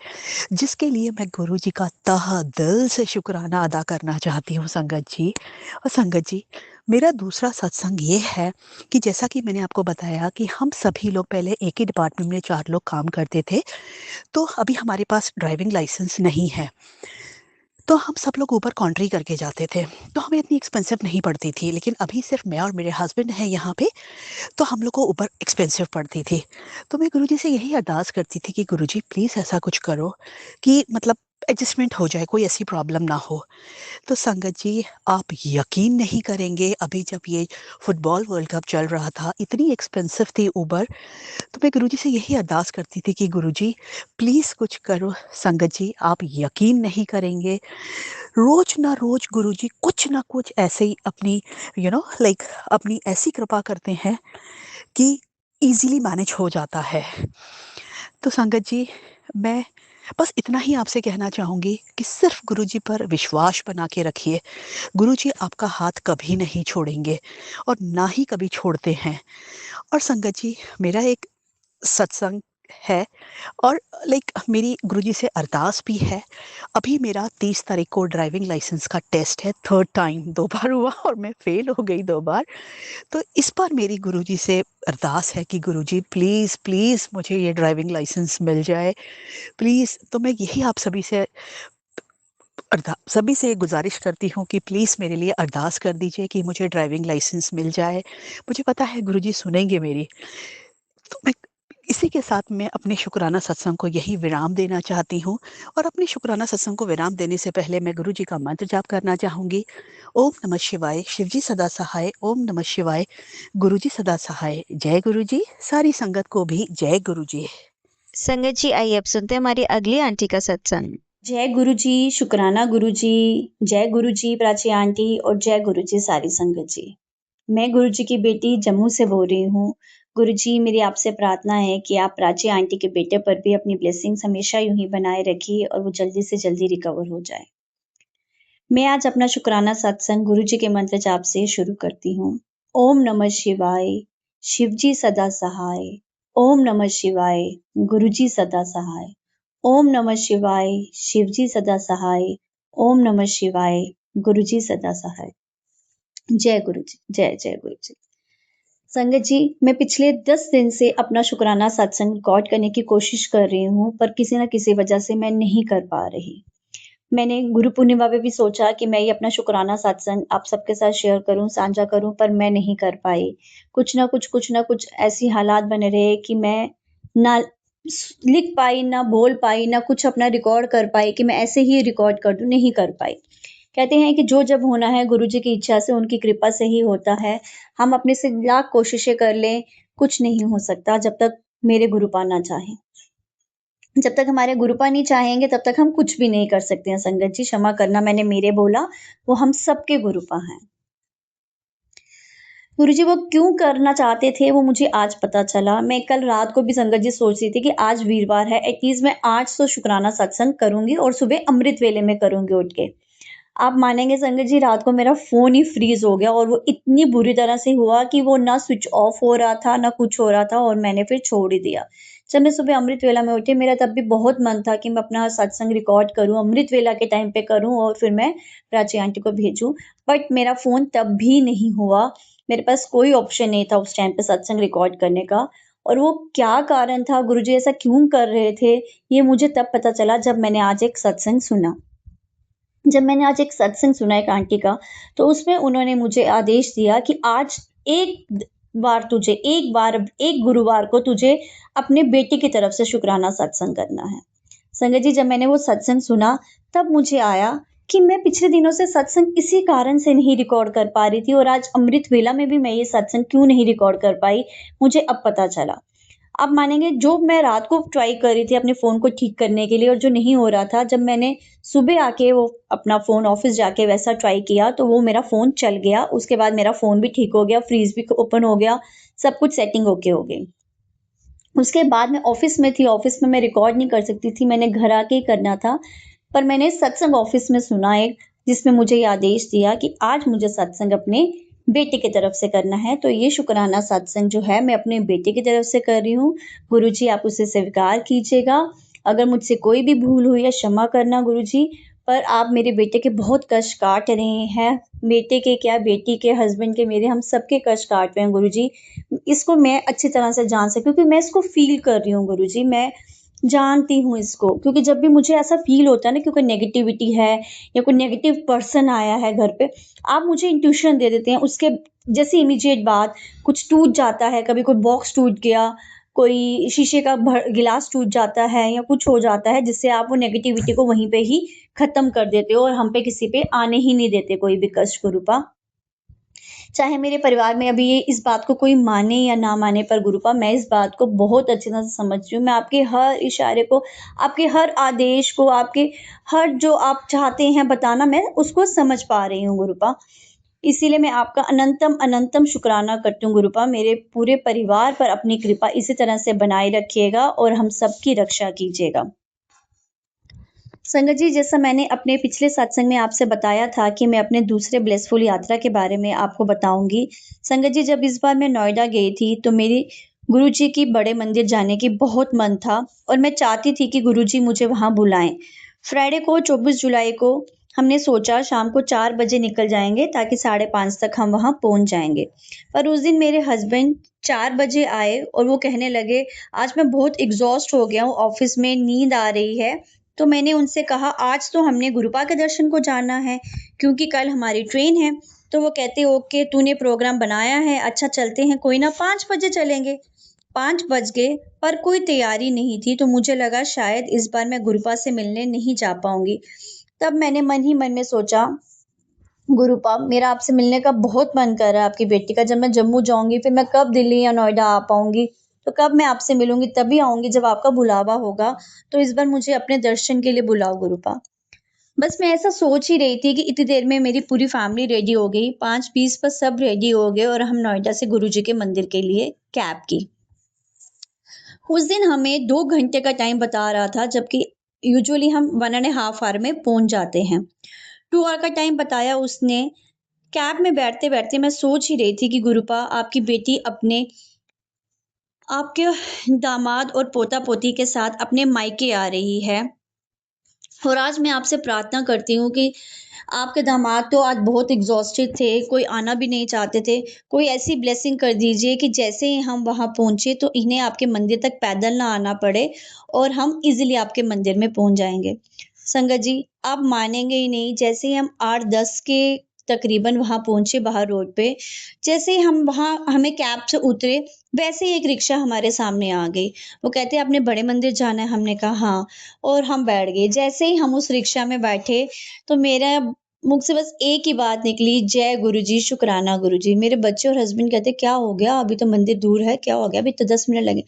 जिसके लिए मैं गुरुजी का तहे दिल से शुक्राना अदा करना चाहती हूँ संगत जी। और संगत जी, मेरा दूसरा सत्संग ये है कि जैसा कि मैंने आपको बताया कि हम सभी लोग पहले एक ही डिपार्टमेंट में 4 लोग काम करते थे, तो अभी हमारे पास ड्राइविंग लाइसेंस नहीं है। तो हम सब लोग ऊबर कॉन्ट्री करके जाते थे, तो हमें इतनी एक्सपेंसिव नहीं पड़ती थी। लेकिन अभी सिर्फ मैं और मेरे हस्बैंड हैं यहाँ पे, तो हम लोग को ऊबर एक्सपेंसिव पड़ती थी। तो मैं गुरुजी से यही अरदास करती थी कि गुरुजी प्लीज़ ऐसा कुछ करो कि मतलब एडजस्टमेंट हो जाए, कोई ऐसी प्रॉब्लम ना हो। तो संगत जी, आप यकीन नहीं करेंगे, अभी जब ये फुटबॉल वर्ल्ड कप चल रहा था, इतनी एक्सपेंसिव थी उबर, तो मैं गुरुजी से यही अरदास करती थी कि गुरुजी प्लीज़ कुछ करो। संगत जी, आप यकीन नहीं करेंगे, रोज़ ना रोज़ गुरुजी कुछ ना कुछ ऐसे ही अपनी लाइक अपनी ऐसी कृपा करते हैं कि ईज़िली मैनेज हो जाता है। तो संगत जी, मैं बस इतना ही आपसे कहना चाहूँगी कि सिर्फ़ गुरुजी पर विश्वास बना के रखिए। गुरुजी आपका हाथ कभी नहीं छोड़ेंगे और ना ही कभी छोड़ते हैं। और संगत जी, मेरा एक सत्संग है और लाइक मेरी गुरुजी से अरदास भी है। अभी मेरा 30 तारीख को ड्राइविंग लाइसेंस का टेस्ट है, 3rd टाइम, 2 बार हुआ और मैं फ़ेल हो गई 2 बार। तो इस बार मेरी गुरुजी से अरदास है कि गुरुजी प्लीज़, प्लीज़ मुझे ये ड्राइविंग लाइसेंस मिल जाए, प्लीज़। तो मैं यही आप सभी से गुज़ारिश करती हूँ कि प्लीज़ मेरे लिए अरदास कर दीजिए कि मुझे ड्राइविंग लाइसेंस मिल जाए। मुझे पता है गुरुजी सुनेंगे मेरी। तो मैं इसी के साथ मैं अपने शुक्राना सत्संग को यही विराम देना चाहती हूँ और अपने शुक्राना सत्संग को विराम देने से पहले मैं गुरुजी का मंत्र जाप करना चाहूँगी। ओम नमः शिवाय, शिवजी सदा सहाय, ओम नमः शिवाय, गुरुजी सदा सहाय। जय गुरुजी, सारी संगत को भी जय गुरुजी। संगत जी, आइए अब सुनते हैं हमारी अगली आंटी का सत्संग। जय गुरुजी, शुक्राना गुरुजी, जय गुरुजी प्राची आंटी और जय गुरुजी सारी संगत जी। मैं गुरुजी की बेटी जम्मू से बोल रही हूँ। गुरुजी, मेरी आपसे प्रार्थना है कि आप प्राची आंटी के बेटे पर भी अपनी ब्लेसिंग्स हमेशा यूं ही बनाए रखिए और वो जल्दी से जल्दी रिकवर हो जाए। मैं आज अपना शुक्राना सत्संग गुरुजी के मंत्र जाप से शुरू करती हूँ। ओम नमः शिवाय, शिवजी सदा सहाय। ओम नमः शिवाय, गुरुजी सदा सहाय। ओम नमः शिवाय, शिवजी सदा सहाय। ओम नमः शिवाय, गुरुजी सदा सहाय। जय गुरुजी, जय जय गुरुजी। संगत जी, मैं पिछले 10 दिन से अपना शुक्राना सत्संग रिकॉर्ड करने की कोशिश कर रही हूँ, पर किसी न किसी वजह से मैं नहीं कर पा रही। मैंने गुरु पूर्णिमा पे भी सोचा कि मैं ये अपना शुक्राना सत्संग आप सबके साथ शेयर करूँ, साझा करूँ, पर मैं नहीं कर पाई। कुछ ना कुछ ऐसी हालात बने रहे कि मैं ना लिख पाई, ना बोल पाई, ना कुछ अपना रिकॉर्ड कर पाई कि मैं ऐसे ही रिकॉर्ड कर दूँ, नहीं कर पाई। कहते हैं कि जो जब होना है गुरुजी की इच्छा से, उनकी कृपा से ही होता है। हम अपने से लाख कोशिशें कर लें, कुछ नहीं हो सकता जब तक मेरे गुरुपा ना चाहें। जब तक हमारे गुरुपा नहीं चाहेंगे तब तक हम कुछ भी नहीं कर सकते हैं संगत जी, क्षमा करना मैंने मेरे बोला, वो हम सबके गुरुपा हैं। गुरुजी वो क्यों करना चाहते थे वो मुझे आज पता चला। मैं कल रात को भी संगत जी सोच रही थी कि आज वीरवार है, एटलीस्ट मैं आज तो शुक्राना सत्संग करूँगी और सुबह अमृत वेले में करूँगी उठ के। आप मानेंगे संगत जी, रात को मेरा फ़ोन ही फ्रीज़ हो गया और वो इतनी बुरी तरह से हुआ कि वो ना स्विच ऑफ हो रहा था, ना कुछ हो रहा था और मैंने फिर छोड़ ही दिया। जब मैं सुबह अमृत वेला में उठी, मेरा तब भी बहुत मन था कि मैं अपना सत्संग रिकॉर्ड करूँ, अमृत वेला के टाइम पे करूँ और फिर मैं प्राची आंटी को भेजूँ। बट मेरा फ़ोन तब भी नहीं हुआ। मेरे पास कोई ऑप्शन नहीं था उस टाइम पे सत्संग रिकॉर्ड करने का और वो क्या कारण था, गुरुजी ऐसा क्यों कर रहे थे, ये मुझे तब पता चला जब मैंने आज एक सत्संग सुना। जब मैंने आज एक सत्संग सुना एक आंटी का, तो उसमें उन्होंने मुझे आदेश दिया कि आज एक गुरुवार को तुझे अपने बेटे की तरफ से शुक्राना सत्संग करना है। संगत जी, जब मैंने वो सत्संग सुना, तब मुझे आया कि मैं पिछले दिनों से सत्संग इसी कारण से नहीं रिकॉर्ड कर पा रही थी और आज अमृत वेला में भी मैं ये सत्संग क्यों नहीं रिकॉर्ड कर पाई, मुझे अब पता चला। आप मानेंगे, जो मैं रात को ट्राई कर रही थी अपने फ़ोन को ठीक करने के लिए और जो नहीं हो रहा था, जब मैंने सुबह आके वो अपना फ़ोन ऑफ़िस जाके वैसा ट्राई किया, तो वो मेरा फ़ोन चल गया। उसके बाद मेरा फ़ोन भी ठीक हो गया, फ्रीज़ भी ओपन हो गया, सब कुछ सेटिंग ओके हो गई। उसके बाद मैं ऑफ़िस में थी, ऑफ़िस में मैं रिकॉर्ड नहीं कर सकती थी, मैंने घर आके ही करना था। पर मैंने सत्संग ऑफ़िस में सुना एक, जिसमें मुझे ये आदेश दिया कि आज मुझे सत्संग अपने बेटे की तरफ से करना है। तो ये शुक्राना सत्संग जो है मैं अपने बेटे की तरफ से कर रही हूँ। गुरुजी आप उसे स्वीकार कीजिएगा। अगर मुझसे कोई भी भूल हुई है क्षमा करना गुरुजी, पर आप मेरे बेटे के बहुत कष्ट काट रहे हैं। बेटे के क्या, बेटी के, हस्बैंड के, मेरे, हम सबके कष्ट काट रहे हैं गुरुजी। इसको मैं अच्छी तरह से जान सकूँ क्योंकि मैं इसको फ़ील कर रही हूँ गुरुजी। मैं जानती हूँ इसको, क्योंकि जब भी मुझे ऐसा फ़ील होता है ना कि कोई नेगेटिविटी है या कोई नेगेटिव पर्सन आया है घर पे, आप मुझे इंट्यूशन दे देते हैं। उसके जैसे इमीडिएट बाद कुछ टूट जाता है, कभी कोई बॉक्स टूट गया, कोई शीशे का गिलास टूट जाता है या कुछ हो जाता है, जिससे आप वो नेगेटिविटी को वहीं पे ही खत्म कर देते हो और हम पे किसी पे आने ही नहीं देते कोई भी कष्ट गुरुपा। चाहे मेरे परिवार में अभी ये इस बात को कोई माने या ना माने, पर गुरुपा मैं इस बात को बहुत अच्छी तरह से समझ रही हूँ। मैं आपके हर इशारे को, आपके हर आदेश को, आपके हर जो आप चाहते हैं बताना, मैं उसको समझ पा रही हूँ गुरुपा। इसीलिए मैं आपका अनंतम अनंतम शुक्राना करती हूँ गुरुपा। मेरे पूरे परिवार पर अपनी कृपा इसी तरह से बनाए रखिएगा और हम सबकी रक्षा कीजिएगा। संगत जी, जैसा मैंने अपने पिछले सत्संग में आपसे बताया था कि मैं अपने दूसरे ब्लेसफुल यात्रा के बारे में आपको बताऊंगी। संगत जी, जब इस बार मैं नोएडा गई थी तो मेरी गुरुजी की बड़े मंदिर जाने की बहुत मन था और मैं चाहती थी कि गुरुजी मुझे वहां बुलाएं। फ्राइडे को 24 जुलाई को हमने सोचा शाम को 4 बजे निकल जाएंगे ताकि 5:30 तक हम वहां पहुंच जाएंगे। पर उस दिन मेरे हस्बैंड 4 बजे आए और वो कहने लगे, आज मैं बहुत एग्जॉस्ट हो गया हूँ, ऑफिस में नींद आ रही है। तो मैंने उनसे कहा, आज तो हमने गुरुपा के दर्शन को जाना है क्योंकि कल हमारी ट्रेन है। तो वो कहते, ओके तूने प्रोग्राम बनाया है, अच्छा चलते हैं, कोई ना 5 बजे चलेंगे। 5 बज गए पर कोई तैयारी नहीं थी, तो मुझे लगा शायद इस बार मैं गुरुपा से मिलने नहीं जा पाऊंगी। तब मैंने मन ही मन में सोचा, गुरुपा मेरा आपसे मिलने का बहुत मन कर रहा है आपकी बेटी का। जब मैं जम्मू जाऊंगी फिर मैं कब दिल्ली या नोएडा आ पाऊंगी, तो कब मैं आपसे मिलूंगी, तभी आऊंगी जब आपका बुलावा होगा। तो इस बार मुझे अपने दर्शन के लिए बुलाओ गुरुपा। बस मैं ऐसा सोच ही रही थी कि इतनी देर में मेरी पूरी फैमिली रेडी हो गई, 5:20 पर सब रेडी हो गए और हम नोएडा से गुरुजी के मंदिर के लिए कैब की। उस दिन हमें 2 घंटे का टाइम बता रहा था, जबकि यूजुअली हम 1.5 आवर में पहुंच जाते हैं। 2 आवर का टाइम बताया उसने। कैब में बैठते बैठते मैं सोच ही रही थी कि गुरुपा आपकी बेटी अपने आपके दामाद और पोता पोती के साथ अपने मायके आ रही है और आज मैं आपसे प्रार्थना करती हूँ कि आपके दामाद तो आज बहुत एग्जॉस्टेड थे, कोई आना भी नहीं चाहते थे। कोई ऐसी ब्लेसिंग कर दीजिए कि जैसे ही हम वहां पहुंचे तो इन्हें आपके मंदिर तक पैदल ना आना पड़े और हम इजीली आपके मंदिर में पहुंच जाएंगे। संगत जी, आप मानेंगे ही नहीं, जैसे ही हम 8-10 के तकरीबन वहां पहुंचे बाहर रोड पे, जैसे ही हम वहां हमें कैब से उतरे, वैसे ही एक रिक्शा हमारे सामने आ गई। वो कहते, आपने बड़े मंदिर जाना है? हमने कहा हाँ, और हम बैठ गए। जैसे ही हम उस रिक्शा में बैठे तो मेरा मुख से बस एक ही बात निकली, जय गुरुजी, शुक्राना गुरुजी। मेरे बच्चे और हस्बैंड कहते, क्या हो गया, अभी तो मंदिर दूर है, क्या हो गया, अभी तो 10 मिनट लगे।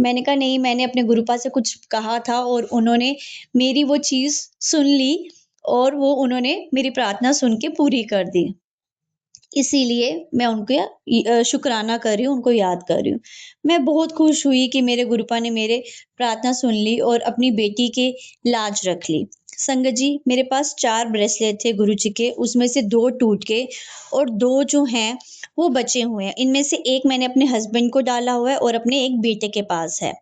मैंने कहा नहीं, मैंने अपने गुरुपा से कुछ कहा था और उन्होंने मेरी वो चीज सुन ली और वो उन्होंने मेरी प्रार्थना सुन के पूरी कर दी। इसीलिए मैं उनके शुक्राना कर रही हूँ, उनको याद कर रही हूँ। मैं बहुत खुश हुई कि मेरे गुरुपा ने मेरे प्रार्थना सुन ली और अपनी बेटी के लाज रख ली। संगत जी, मेरे पास 4 ब्रेसलेट थे गुरुजी के, उसमें से 2 टूट गए और 2 जो हैं वो बचे हुए हैं। इनमें से एक मैंने अपने हस्बैंड को डाला हुआ है और अपने एक बेटे के पास है।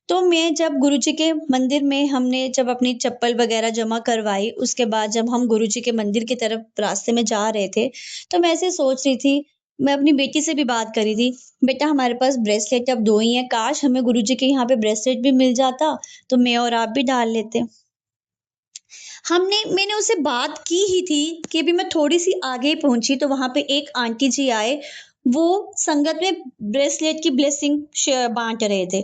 तो मैं जब गुरुजी के मंदिर में हमने जब अपनी चप्पल वगैरह जमा करवाई, उसके बाद जब हम गुरुजी के मंदिर की तरफ रास्ते में जा रहे थे, तो मैं ऐसे सोच रही थी, मैं अपनी बेटी से भी बात करी थी, बेटा हमारे पास ब्रेसलेट अब 2 ही हैं, काश हमें गुरुजी के यहाँ पे ब्रेसलेट भी मिल जाता, तो मैं और आप भी डाल लेते। मैंने उससे बात की ही थी कि अभी मैं थोड़ी-सी आगे पहुँची तो वहाँ पे एक आंटी जी आए, वो संगत में ब्रेसलेट की ब्लेसिंग बाँट रहे थे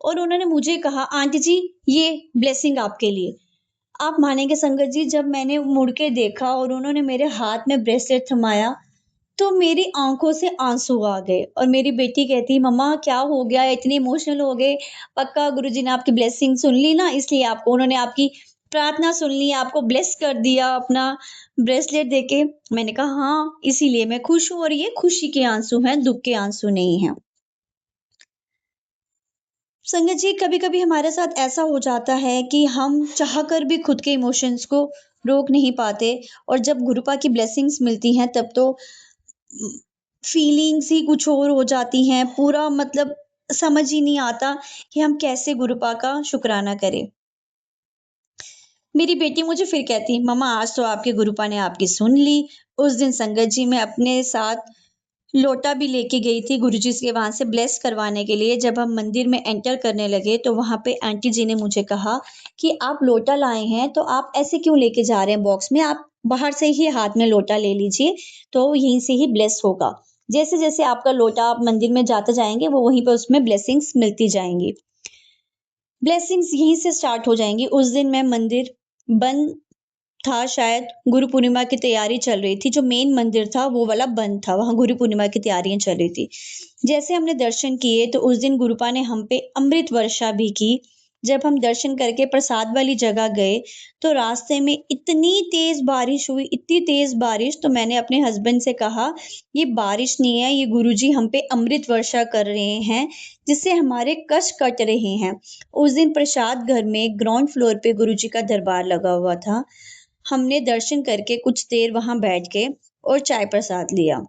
और उन्होंने मुझे कहा, आंटी जी ये ब्लेसिंग आपके लिए। आप मानेंगे संगत जी, जब मैंने मुड़ के देखा और उन्होंने मेरे हाथ में ब्रेसलेट थमाया, तो मेरी आँखों से आँसू आ गए और मेरी बेटी कहती, मम्मा क्या हो गया? इतने इमोशनल हो गए। पक्का गुरुजी ने आपकी ब्लेसिंग सुन ली ना, इसलिए आपको उन्होंने आपकी प्रार्थना सुन ली, आपको ब्लेस कर दिया अपना ब्रेसलेट देके। मैंने कहा हाँ, इसीलिए मैं खुश हूँ और ये खुशी के आंसू हैं, दुःख के आंसू नहीं हैं। संगत जी, कभी-कभी हमारे साथ ऐसा हो जाता है कि हम चाहकर भी खुद के इमोशंस को रोक नहीं पाते और जब गुरुपा की ब्लेसिंग्स मिलती हैं तब तो फीलिंग्स ही कुछ और हो जाती हैं। पूरा मतलब समझ ही नहीं आता कि हम कैसे गुरुपा का शुक्राना करें। मेरी बेटी मुझे फिर कहती, मम्मा आज तो आपके गुरुपा ने आपकी सुन ली। उस दिन संगत जी मैं अपने साथ लोटा भी लेके गई थी गुरुजी से वहां से ब्लेस करवाने के लिए। जब हम मंदिर में एंटर करने लगे तो वहां पे आंटी जी ने मुझे कहा कि आप लोटा लाए हैं तो आप ऐसे क्यों लेके जा रहे हैं बॉक्स में, आप बाहर से ही हाथ में लोटा ले लीजिए तो यहीं से ही ब्लेस होगा। जैसे जैसे आपका लोटा आप मंदिर में जाते जाएंगे वो वहीं पे उसमें ब्लेसिंग्स मिलती जाएंगी। ब्लेसिंग्स यहीं से स्टार्ट हो जाएंगी। उस दिन मैं मंदिर बंद था, शायद गुरु पूर्णिमा की तैयारी चल रही थी। जो मेन मंदिर था वो वाला बंद था, वहां गुरु पूर्णिमा की तैयारियां चल रही थी। जैसे हमने दर्शन किए तो उस दिन गुरुपा ने हम पे अमृत वर्षा भी की। जब हम दर्शन करके प्रसाद वाली जगह गए तो रास्ते में इतनी तेज बारिश हुई, इतनी तेज बारिश, तो मैंने अपने हस्बैंड से कहा ये बारिश नहीं है, ये गुरुजी हम पे अमृत वर्षा कर रहे हैं जिससे हमारे कष्ट कट रहे हैं। उस दिन प्रसाद घर में ग्राउंड फ्लोर पे गुरुजी का दरबार लगा हुआ था। हमने दर्शन करके कुछ देर वहां बैठ के और चाय प्रसाद लिया।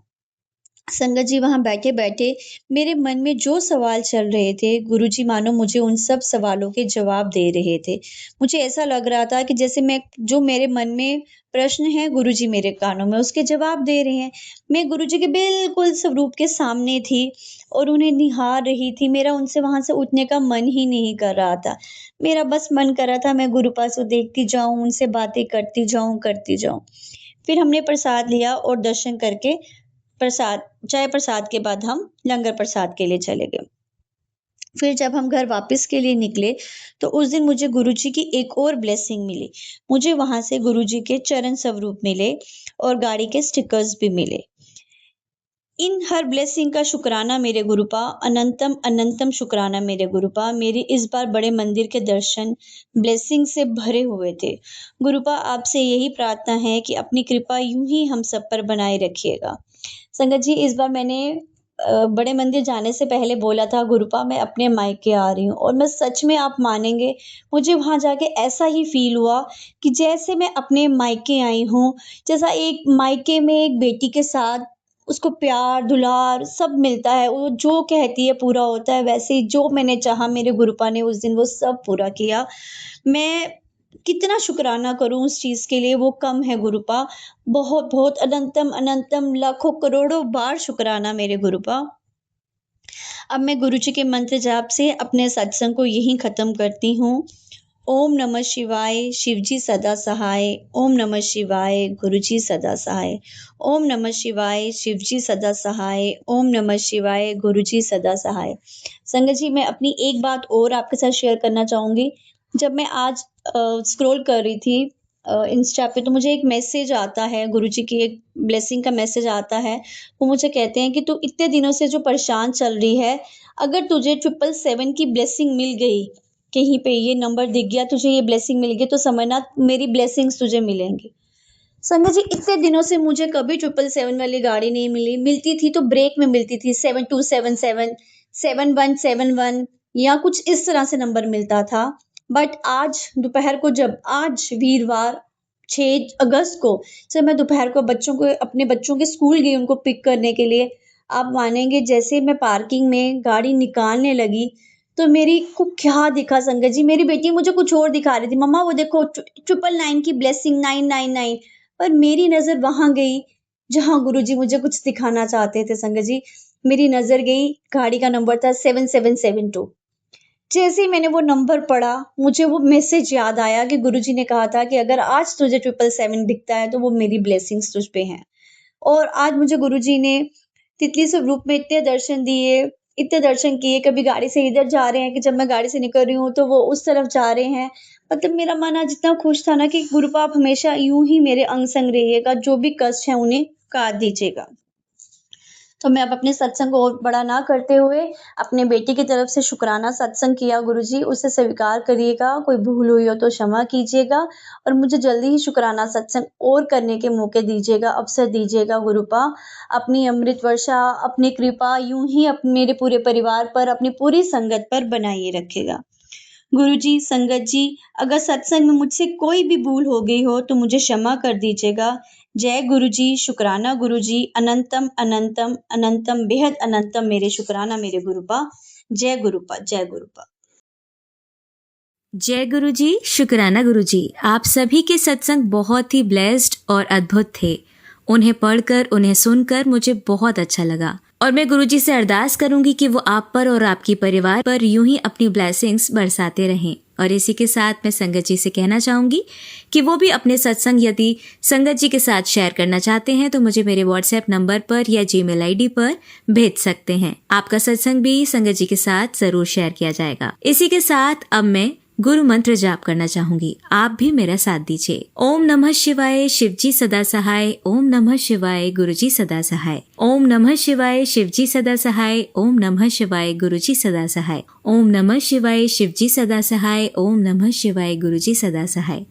संगत जी वहां बैठे बैठे मेरे मन में जो सवाल चल रहे थे, गुरुजी मानो मुझे उन सब सवालों के जवाब दे रहे थे। मुझे ऐसा लग रहा था कि जैसे मैं, जो मेरे मन में प्रश्न है, गुरुजी मेरे कानों में उसके जवाब दे रहे हैं। मैं गुरुजी के बिल्कुल स्वरूप के सामने थी और उन्हें निहार रही थी। मेरा उनसे वहां से उठने का मन ही नहीं कर रहा था। मेरा बस मन कर रहा था मैं गुरु पास देखती जाऊं, उनसे बातें करती जाऊं। फिर हमने प्रसाद लिया और दर्शन करके प्रसाद, चाय प्रसाद के बाद हम लंगर प्रसाद के लिए चले गए। फिर जब हम घर वापस के लिए निकले तो उस दिन मुझे गुरुजी की एक और ब्लेसिंग मिली। मुझे वहां से गुरुजी के चरण स्वरूप मिले और गाड़ी के स्टिकर्स भी मिले। इन हर ब्लेसिंग का शुक्राना मेरे गुरुपा, अनंतम अनंतम शुक्राना मेरे गुरुपा। मेरे इस बार बड़े मंदिर के दर्शन ब्लेसिंग से भरे हुए थे। गुरुपा आपसे यही प्रार्थना है कि अपनी कृपा यूं ही हम सब पर बनाए रखिएगा। संगत जी, इस बार मैंने बड़े मंदिर जाने से पहले बोला था गुरुपा मैं अपने मायके आ रही हूँ, और मैं सच में, आप मानेंगे, मुझे वहां जाके ऐसा ही फील हुआ कि जैसे मैं अपने मायके आई हूँ। जैसा एक मायके में एक बेटी के साथ उसको प्यार दुलार सब मिलता है, वो जो कहती है पूरा होता है, वैसे ही जो मैंने चाहा मेरे गुरुपा ने उस दिन वो सब पूरा किया। मैं कितना शुक्राना करूं उस चीज के लिए, वो कम है गुरुपा। बहुत बहुत अनंतम अनंतम लाखों करोड़ों बार शुक्राना मेरे गुरुपा। अब मैं गुरुजी के मंत्र जाप से अपने सत्संग को यहीं खत्म करती हूँ। ओम नमः शिवाय, शिवजी सदा सहाय। ओम नमः शिवाय, गुरुजी सदा सहाय। ओम नमः शिवाय, शिवजी सदा सहाय। ओम नमः शिवाय, गुरुजी सदा सहाय। संगत जी, मैं अपनी एक बात और आपके साथ शेयर करना चाहूंगी। जब मैं आज स्क्रॉल कर रही थी इंस्टा पे, तो मुझे एक मैसेज आता है, गुरुजी की एक ब्लेसिंग का मैसेज आता है। वो मुझे कहते हैं कि तू इतने दिनों से जो परेशान चल रही है, अगर तुझे 777 की ब्लेसिंग मिल गई, कहीं पे ये नंबर दिख गया, तुझे ये ब्लेसिंग मिल गई, तो समझना मेरी ब्लेसिंग्स तुझे मिलेंगी। संगत जी, इतने दिनों से मुझे कभी 777 वाली गाड़ी नहीं मिली। मिलती थी तो ब्रेक में मिलती थी, 7277, 7171 या कुछ इस तरह से नंबर मिलता था। बट आज दोपहर को, जब आज वीरवार 6 अगस्त को, जब मैं दोपहर को अपने बच्चों के स्कूल गई उनको पिक करने के लिए, आप मानेंगे, जैसे मैं पार्किंग में गाड़ी निकालने लगी तो मेरी को क्या दिखा संगत जी, मेरी बेटी मुझे कुछ और दिखा रही थी। मम्मा वो देखो 999 की ब्लेसिंग, 999। पर मेरी नजर वहां गई जहां गुरुजी मुझे कुछ दिखाना चाहते थे। संगत जी, मेरी नजर गई, गाड़ी का नंबर था 7772। जैसे ही मैंने वो नंबर पढ़ा, मुझे वो मैसेज याद आया कि गुरुजी ने कहा था कि अगर आज तुझे 777 दिखता है तो वो मेरी ब्लेसिंग्स तुझ पे हैं। और आज मुझे गुरुजी ने तितली स्वरूप में इतने दर्शन किए। कभी गाड़ी से इधर जा रहे हैं कि जब मैं गाड़ी से निकल रही हूँ तो वो उस तरफ जा रहे हैं। मतलब मेरा मन आज इतना खुश था ना कि गुरुपा आप हमेशा यूं ही मेरे अंग संग रहिएगा, जो भी कष्ट है उन्हें काट दीजिएगा। तो मैं अब अपने सत्संग को और बड़ा ना करते हुए अपने बेटी की तरफ से शुक्राना सत्संग किया गुरुजी, उसे स्वीकार करिएगा। कोई भूल हुई हो तो क्षमा कीजिएगा और मुझे जल्दी ही शुक्राना सत्संग और करने के मौके दीजिएगा, अवसर दीजिएगा गुरुपा। अपनी अमृत वर्षा, अपनी कृपा यूं ही मेरे पूरे परिवार पर, अपनी पूरी संगत पर बनाइए रखेगा। गुरुजी, संगत जी, अगर सत्संग में मुझसे कोई भी भूल हो गई हो तो मुझे क्षमा कर दीजिएगा। जय गुरुजी, शुक्राना गुरुजी, अनंतम अनंतम अनंतम बेहद अनंतम मेरे शुक्राना मेरे गुरुपा। जय गुरुपा, जय गुरुपा। जय गुरुजी, शुक्राना गुरुजी। आप सभी के सत्संग बहुत ही ब्लेस्ड और अद्भुत थे। उन्हें पढ़कर, उन्हें सुनकर मुझे बहुत अच्छा लगा और मैं गुरुजी से अरदास करूंगी कि वो आप पर और आपकी परिवार पर यूं ही अपनी ब्लेसिंग्स बरसाते रहें। और इसी के साथ मैं संगत जी से कहना चाहूंगी कि वो भी अपने सत्संग यदि संगत जी के साथ शेयर करना चाहते हैं तो मुझे मेरे व्हाट्सएप नंबर पर या जीमेल आईडी पर भेज सकते हैं। आपका सत्संग भी संगत जी के साथ जरूर शेयर किया जाएगा। इसी के साथ अब मैं गुरु मंत्र जाप करना चाहूंगी, आप भी मेरा साथ दीजिए। ओम नमः शिवाय, शिवजी सदा सहाय। ओम नमः शिवाय, गुरुजी सदा सहाय। ओम नमः शिवाय, शिवजी सदा सहाय। ओम नमः शिवाय, गुरुजी सदा सहाय। ओम नमः शिवाय, शिवजी सदा सहाय। ओम नमः शिवाय, गुरुजी सदा सहाय।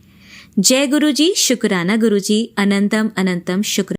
जय गुरुजी, शुक्राना गुरुजी, अनंतम अनंतम शुक्र।